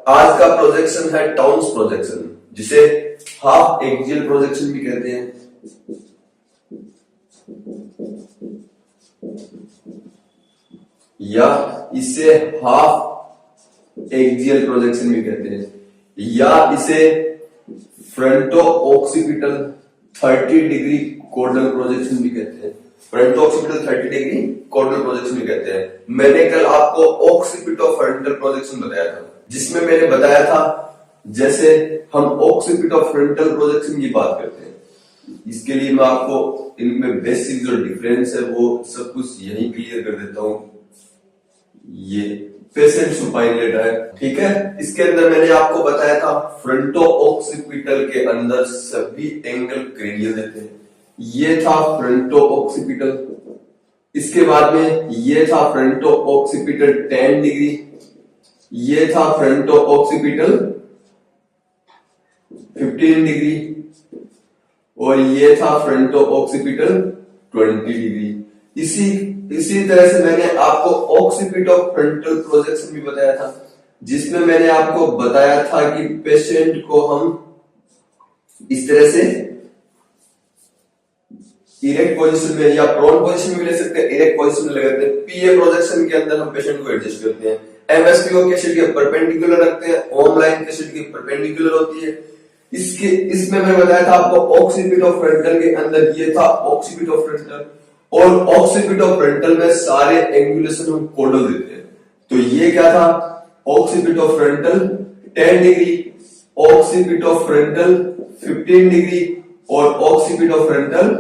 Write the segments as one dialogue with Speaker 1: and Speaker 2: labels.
Speaker 1: आज का प्रोजेक्शन है टाउन्स प्रोजेक्शन, जिसे हाफ एक्सियल प्रोजेक्शन भी कहते हैं। या इसे हाफ एक्सियल प्रोजेक्शन भी कहते हैं, या इसे फ्रंटो ऑक्सीपिटल 30 डिग्री कोर्डल प्रोजेक्शन भी कहते हैं। फ्रंटो ऑक्सीपिटल 30 डिग्री कोर्डल प्रोजेक्शन भी कहते हैं। मैंने कल आपको ऑक्सीपिटो फ्रंटल प्रोजेक्शन बताया था, जिसमें मैंने बताया था जैसे हम ऑक्सीपिटो फ्रंटल प्रोजेक्शन की बात करते हैं, इसके लिए मैं आपको इनमें बेसिक जो डिफरेंस है वो सब कुछ यही क्लियर कर देता हूं। ये पेशेंट सुपाइन लेटा है, ठीक है। इसके अंदर मैंने आपको बताया था फ्रंटो ऑक्सीपिटल के अंदर सभी एंगल क्रेनियल देते हैं। ये था फ्रंटो ऑक्सीपिटल। इसके बाद में ये था फ्रंटो ऑक्सीपिटल 10 डिग्री, ये था फ्रंटो ऑक्सीपिटल 15 डिग्री, और ये था फ्रंटो ऑक्सीपिटल 20 डिग्री। इसी तरह से मैंने आपको ऑक्सीपिटो फ्रंटल प्रोजेक्शन भी बताया था, जिसमें मैंने आपको बताया था कि पेशेंट को हम इस तरह से इरेक्ट पोजीशन में या प्रोन पोजीशन में ले सकते हैं, इरेक्ट पोजीशन में लगाते हैं। पीए प्रोजेक्शन के अंदर हम पेशेंट को एडजस्ट करते हैं। एमएसपीओ कैसेट के परपेंडिकुलर रखते हैं, ओम लाइन कैसेट की परपेंडिकुलर होती है। इसमें मैं बताया था आपको ऑक्सीपिटो फ्रंटल के अंदर ये था ऑक्सीपिटो फ्रंटल, और ऑक्सीपिटो फ्रंटल में सारे एंगुलेशन हम कोडल देते हैं। तो ये क्या था, occipito frontal 10 degree, occipito frontal 15 degree और ऑक्सीपिटो फ्रंटल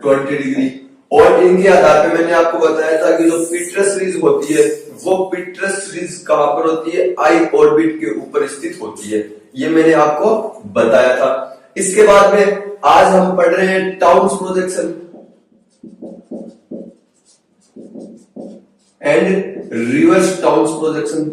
Speaker 1: 20 डिग्री। और इनके आधार पे मैंने आपको बताया था कि जो पिट्रस रिज होती है वो पिट्रस रिज कहां पर होती है, आई ऑर्बिट के ऊपर स्थित होती है। ये मैंने आपको बताया था। इसके बाद में आज हम पढ़ रहे हैं towns projection and reverse towns projection.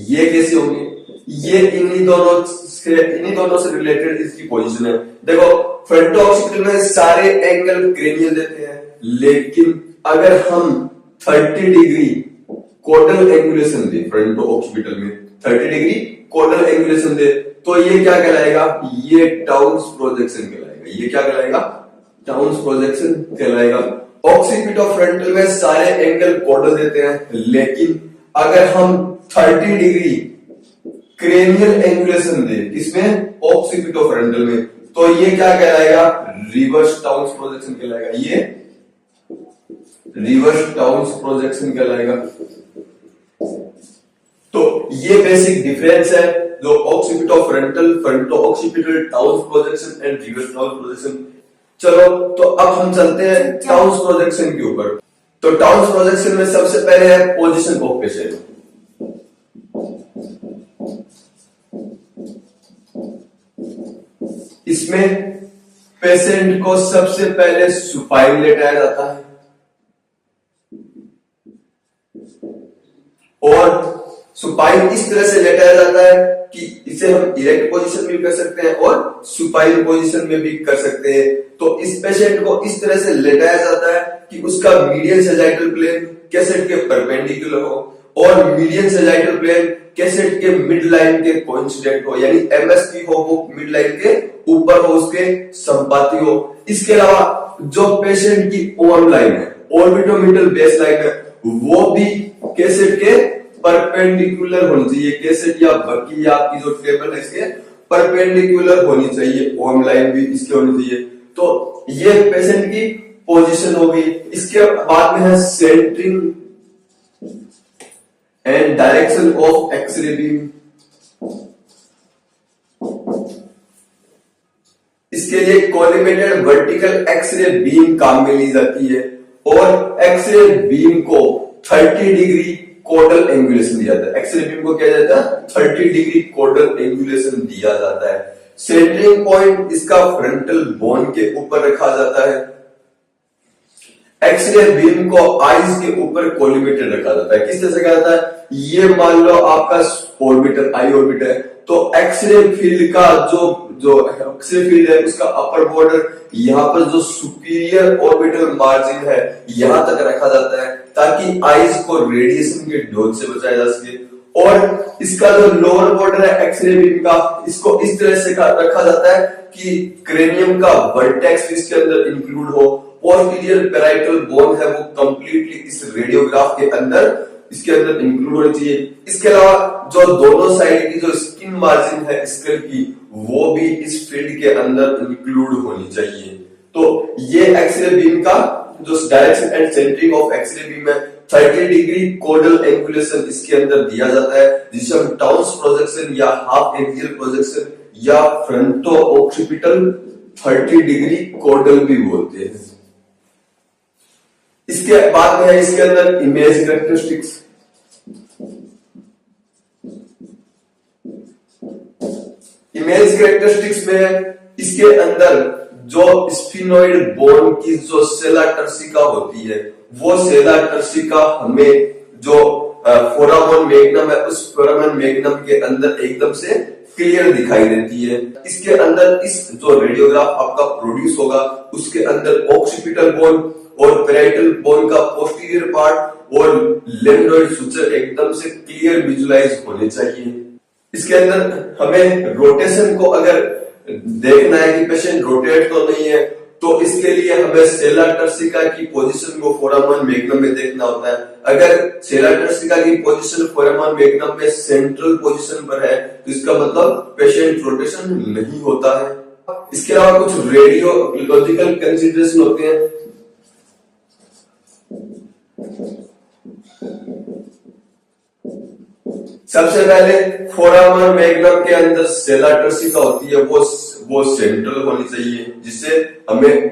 Speaker 1: ये कैसे होंगे, ये इन्हीं दोनों से रिलेटेड इसकी पोजीशन है। देखो फ्रंटो ऑक्सीपिटल में सारे एंगल क्रेनियल देते हैं, लेकिन अगर हम 30 डिग्री कोडल एंगुलेशन दे फ्रंटो ऑक्सीपिटल में 30 डिग्री कोडल एंगुलेशन दे, तो ये क्या कहलाएगा, ये टाउन्स प्रोजेक्शन कहलाएगा। ये क्या कहलाएगा, टाउन्स प्रोजेक्शन कहलाएगा। ऑक्सीपिटो फ्रंटल में सारे एंगल कोडल देते हैं, लेकिन अगर हम 30 डिग्री क्रेनियल एंगुलेशन दे इसमें ऑक्सीपिटो फ्रंटल में, तो ये क्या कहलाएगा, रिवर्स टाउन्स प्रोजेक्शन कहलाएगा। ये रिवर्स टाउन्स प्रोजेक्शन कहलाएगा। तो ये बेसिक डिफरेंस है जो occipito frontal, fronto occipital, towns projection and reverse towns projection. चलो तो अब हम चलते हैं टाउन्स प्रोजेक्शन के ऊपर। तो टाउन्स प्रोजेक्शन में सबसे पहले है पोजीशन ऑफ पेशेंट। इसमें पेशेंट को सबसे पहले सुपाइन लेटाया जाता है और सुपाइन इस तरह से लेटाया जाता है कि इसे हम इरेक्ट पोजीशन में भी कर सकते हैं और सुपाइन पोजीशन में भी कर सकते हैं। तो इस पेशेंट को इस तरह से लेटाया जाता है कि उसका मीडियन सैजिटल प्लेन कैसेट के परपेंडिकुलर हो और मीडियन सैजिटल प्लेन कैसेट के मिड लाइन के कोइंसिडेंट हो, यानी एमएसपी हो वो मिड लाइन के ऊपर हो, उसके संपाती हो। इसके अलावा जो पेशेंट की ओम लाइन है, ऑर्बिटोमिटल बेस लाइन है, वो भी कैसेट के परपेंडिकुलर होनी चाहिए। कैसेट या बकी या आपकी जो टेबल है इसके परपेंडिकुलर होनी चाहिए, ओम लाइन भी इसके होनी चाहिए। तो ये पेशेंट की पोजीशन होगी। इसके बाद में है centering and direction of x-ray beam. इसके लिए कोलिमेटेड वर्टिकल एक्सरे बीम काम में ली जाती है और एक्सरे बीम को 30 डिग्री कोडल एंगुलेशन दिया जाता है। एक्सरे बीम को क्या जाता है, 30 डिग्री कोडल एंगुलेशन दिया जाता है। सेंटरिंग पॉइंट इसका फ्रंटल बोन के ऊपर रखा जाता है। एक्सरे बीम को आईज के ऊपर कोलिमेटेड रखा जाता है। किस तरह से क्या जाता है, ये मान लो आपका ऑर्बिटर, आई ऑर्बिट है, तो एक्सरे फील्ड का जो जो एक्सरे फील्ड है उसका अपर बॉर्डर यहाँ पर जो सुपीरियर ऑर्बिटल मार्जिन है यहाँ तक रखा जाता है ताकि आईज को रेडिएशन के डोज से बचाया जा सके। और इसका जो लोअर बॉर्डर है एक्सरे बीम का, इसको इस तरह से रखा जाता है कि क्रेनियम का वर्टेक्स इसके अंदर इंक्लूड हो। पोस्टीरियर पैराइटल बोन है वो कंप्लीटली इस रेडियोग्राफ के अंदर इसके अंदर इंक्लूड होनी चाहिए। इसके अलावा जो दोनों साइड की जो स्किन मार्जिन है स्कल की वो भी इस फील्ड के अंदर इंक्लूड होनी चाहिए। तो ये एक्सरे बीम का जो direction and centering of x-ray beam है 30 डिग्री कोडल एंगुलेशन इसके अंदर दिया जाता है जिसे हम टाउन्स प्रोजेक्शन या हाफ एक्सियल प्रोजेक्शन या फ्रंटो ऑक्सीपिटल 30 डिग्री कोडल भी बोलते हैं। इसके बाद में है इसके अंदर इमेज कैरेक्टरिस्टिक्स। इमेज कैरेक्टरिस्टिक्स में इसके अंदर जो स्फिनोइड बोन की जो सेला टर्सिका होती है वो सेला टर्सिका हमें जो फोरामन मैग्नम है उस फोरामन मैग्नम के अंदर एकदम से क्लियर दिखाई देती है। इसके अंदर इस जो रेडियोग्राफ आपका प्रोड्यूस होगा उसके अंदर ऑक्सीपिटल बोन और पैराइटल बोन का पोस्टीरियर पार्ट और लेमनोइड सुचर एकदम से क्लियर विजुलाइज होने चाहिए। इसके अंदर हमें रोटेशन को अगर देखना है कि पेशेंट रोटेट तो नहीं है तो इसके लिए हमें सेला टर्सिका की पोजीशन को फोरामन मैग्नम में देखना होता है। अगर सेला टर्सिका की पोजीशन फोरामन मैग्नम में सेंट्रल पोजीशन पर है तो इसका मतलब पेशेंट रोटेशन नहीं होता है। इसके अलावा कुछ रेडियोलॉजिकल कंसीडरेशन होते हैं। सबसे पहले फोरामन मैग्नम के अंदर सेला टर्सिका होती है वो सेंट्रल होनी चाहिए जिससे हमें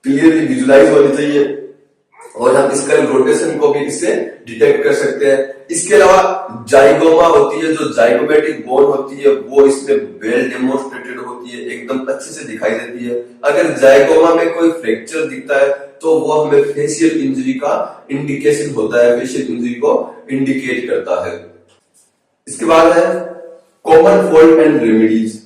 Speaker 1: क्लियरली विजुलाइज होनी चाहिए और हम इसका रोटेशन को भी इससे डिटेक्ट कर सकते हैं। इसके अलावा जाइगोमा होती है जो जाइगोमेटिक बोन होती है वो इसमें वेल डेमोन्स्ट्रेटेड होती है, एकदम अच्छे से दिखाई देती है। अगर जाइगोमा में कोई फ्रैक्चर दिखता है तो वो हमें फेशियल इंजरी का इंडिकेशन होता है, फेशियल इंजरी को इंडिकेट करता है। इसके बाद है कॉमन फॉल्ट एंड रेमेडीज।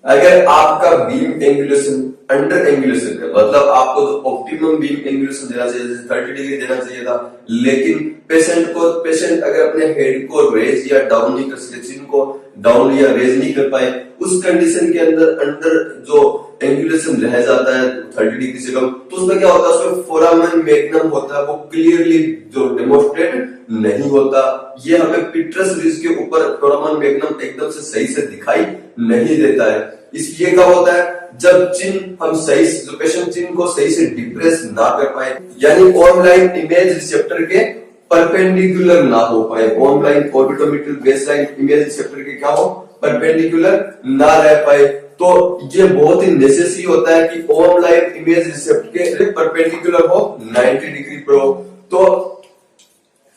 Speaker 1: अगर आपका बीम एंगुलेशन अंडर एंगुलेशन है मतलब आपको तो ऑप्टिमम बीम एंगुलेशन देना चाहिए जैसे 30 डिग्री देना चाहिए था लेकिन पेशेंट अगर अपने हेड को रेज या डाउन नहीं कर सके, चिन को डाउन या रेज नहीं कर पाए उस कंडीशन के अंदर अंडर जो एंगुलेशन रह जाता है 30 डिग्री से कम तो उसमें क्या होता है उसमें फोरामन मैग्नम होता है वो क्लियरली जो डेमोन्स्ट्रेट नहीं होता। ये हमें पिट्रस रिज के ऊपर फोरामन मैग्नम एकदम से सही से दिखाई नहीं देता है। इसलिए क्या होता है जब चिन हम सही जो पेशेंट चिन को सही से डिप्रेस ना कर पाए यानी ऑनलाइन इमेज रिसेप्टर के परपेंडिकुलर ना हो पाए, ऑनलाइन ऑर्बिटोमीटर बेसलाइन इमेज रिसेप्टर के क्या हो परपेंडिकुलर ना रह पाए तो ये बहुत ही नेसेसरी होता है कि ऑनलाइन इमेज रिसेप्टर के परपेंडिकुलर हो 90 डिग्री पर हो। तो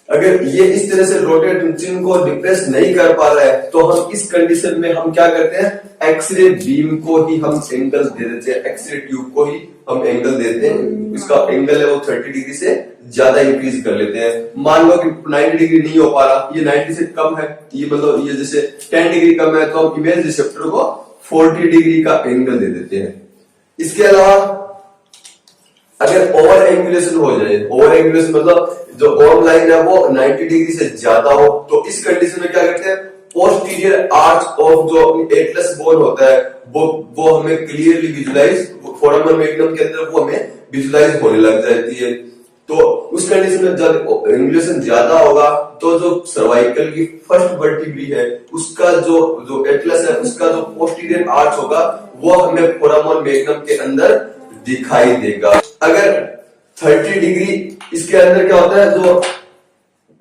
Speaker 1: अगर ये इस तरह से रोटेट चिन को डिप्रेस नहीं कर पा रहा है तो हम इस कंडीशन में हम क्या करते हैं एक्सरे बीम को ही हम एंगल दे देते हैं, एक्सरे ट्यूब को ही हम एंगल देते हैं। इसका एंगल है वो 30 डिग्री से ज्यादा इंक्रीज कर लेते हैं। मान लो कि 90 डिग्री नहीं हो पा रहा, ये 90 से कम है, ये मतलब ये जैसे 10 डिग्री कम है तो हम इमेज रिसेप्टर को 40 डिग्री का एंगल दे देते हैं। इसके अलावा अगर ओवर एंगुलेशन हो जाए, ओवर एंगुलेशन मतलब जो ऑर्म लाइन है वो 90 डिग्री से ज्यादा हो तो इस कंडीशन में क्या करते हैं पोस्टीरियर आर्च ऑफ जो एटलस बोन होता है वो हमें क्लियरली विजुलाइज फोरामन मैग्नम के अंदर वो हमें विजुलाइज होने लग जाती है। तो उस कंडीशन में जब एंगुलेशन ज्यादा होगा तो जो सर्वाइकल की फर्स्ट वर्टिब्री है उसका जो एटलस है उसका जो पोस्टीरियर आर्च होगा वो हमें फोरामन मैग्नम के अंदर दिखाई देगा। अगर 30 डिग्री इसके अंदर क्या होता है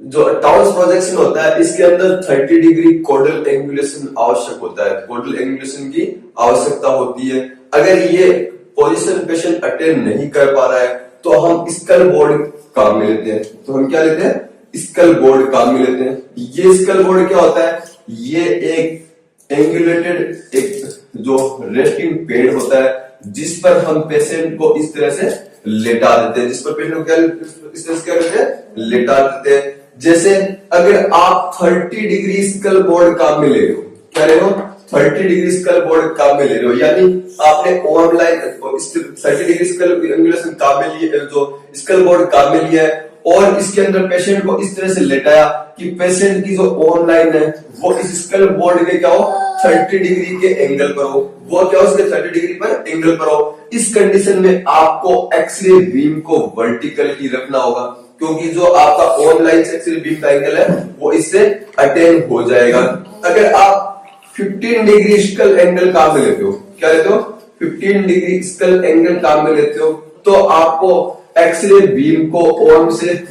Speaker 1: जो टाउन्स प्रोजेक्शन होता है इसके अंदर 30 डिग्री कोडल एंगुलेशन आवश्यक होता है, कोडल एंगुलेशन की आवश्यकता होती है। अगर ये पोजीशन पेशेंट अटेन नहीं कर पा रहा है तो हम स्कल बोर्ड काम में लेते हैं। तो हम क्या लेते हैं स्कल बोर्ड काम में लेते हैं। ये स्कल बोर्ड क्या होता है ये एक एंगुलेटेड एक जो रेस्टिंग पेड होता है जिस पर हम पेशेंट को इस तरह से लेटा देते हैं, जिस पर पेशेंट को क्या करते हैं, लेटा देते हैं। जैसे अगर आप 30 डिग्री स्कल बोर्ड काम में ले रहे हो, क्या ले रहे हो, 30 डिग्री स्कल बोर्ड काम में ले रहे हो, यानी आपने ओम लाइन 30 डिग्री स्कल एंगुलेशन काम में लिए, जो स्कल बोर्ड काम में लिया है, और इसके अंदर पेशेंट को इस तरह से लेटाया कि पेशेंट की जो ओम लाइन है वो इस स्कल बोर्ड के क्या हो, 30 डिग्री के एंगल पर हो, वो क्या हो, उसके 30 डिग्री पर एंगल पर हो। इस कंडीशन में आपको एक्सरे बीम को वर्टिकल ही रखना होगा, क्योंकि जो आपका ओम लाइन से एक्सरे बीम का एंगल है वो इससे अटेन हो जाएगा। अगर आप 15 डिग्री स्कल एंगल काम में लेते हो, क्या लेते हो, 15 डिग्री स्कल एंगल काम में लेते हो, तो आपको एक्सरे बीम को ओम से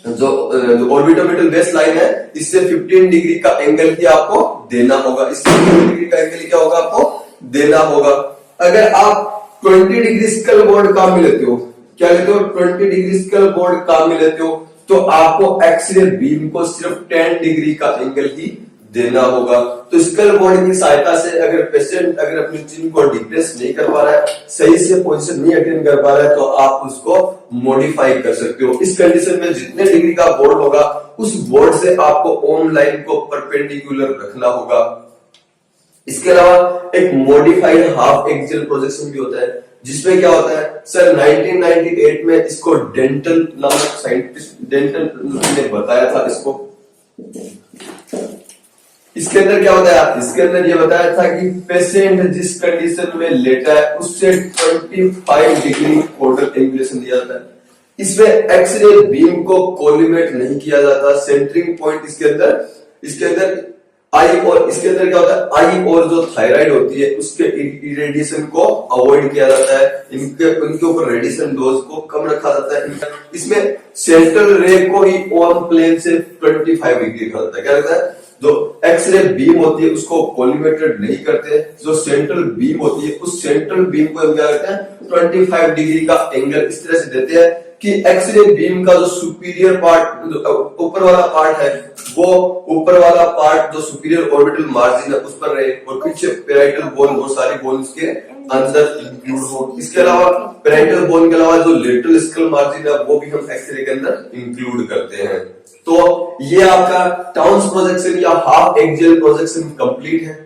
Speaker 1: जो ऑर्बिटोमीटर बेस लाइन है इससे 15 डिग्री का एंगल ही आपको देना होगा, इससे 15 डिग्री का एंगल क्या होगा, आपको देना होगा। अगर आप 20 डिग्री स्कल बोर्ड काम में लेते हो, क्या लेते हो, 20 डिग्री स्कल बोर्ड काम में लेते हो, तो आपको एक्सरे बीम को सिर्फ 10 डिग्री का एंगल ही देना होगा। तो स्कल बोर्ड की सहायता से अगर पेशेंट अगर अपनी चिन को डिप्रेस नहीं कर पा रहा है, सही से पोजीशन नहीं अटेन कर पा रहा है, तो आप उसको मॉडिफाई कर सकते हो। इस कंडीशन में जितने डिग्री का बोर्ड होगा उस बोर्ड से आपको ओम लाइन को परपेंडिकुलर रखना होगा। इसके अलावा एक मॉडिफाइड हाफ एक्सियल प्रोजेक्शन भी होता है, जिसमें क्या होता है सर, 1998 में इसको डेंटल नामक साइंटिस्ट डेंटल ने बताया था इसको। इसके अंदर क्या होता है, इसके अंदर ये बताया था कि पेशेंट जिस कंडीशन में लेटा है उससे 25 डिग्री कोडल एंगुलेशन दिया जाता है। इसमें एक्सरे बीम को कोलिमेट नहीं किया जाता, सेंटरिंग पॉइंट इसके अंदर आई, और इसके अंदर क्या होता है, आई और जो थायराइड होती है उसके इरेडिएशन को अवॉइड किया जाता है, उनके ऊपर रेडिएशन डोज को कम रखा जाता है। इसमें सेंट्रल रे को ही ऑन प्लेन से 25 डिग्री रखा जाता है। क्या रहता है, जो एक्सरे बीम होती है उसको कोलिमेटेड नहीं करते, जो सेंट्रल बीम होती है उस सेंट्रल बीम को हम क्या करते हैं, 25 डिग्री का एंगल इस तरह से देते हैं कि एक्सरे बीम का जो सुपीरियर पार्ट, ऊपर वाला पार्ट है, वो ऊपर वाला पार्ट जो सुपीरियर ऑर्बिटल मार्जिन है उस पर रहे, और पीछे पेराइटल बोन, वो सारी बोन के अंदर इंक्लूड हो। इसके अलावा पेराइटल बोन के अलावा जो लेटरल स्कल मार्जिन है वो भी हम एक्सरे के अंदर इंक्लूड करते हैं। तो ये आपका टाउन्स प्रोजेक्शन या हाफ एक्सियल प्रोजेक्शन कंप्लीट है।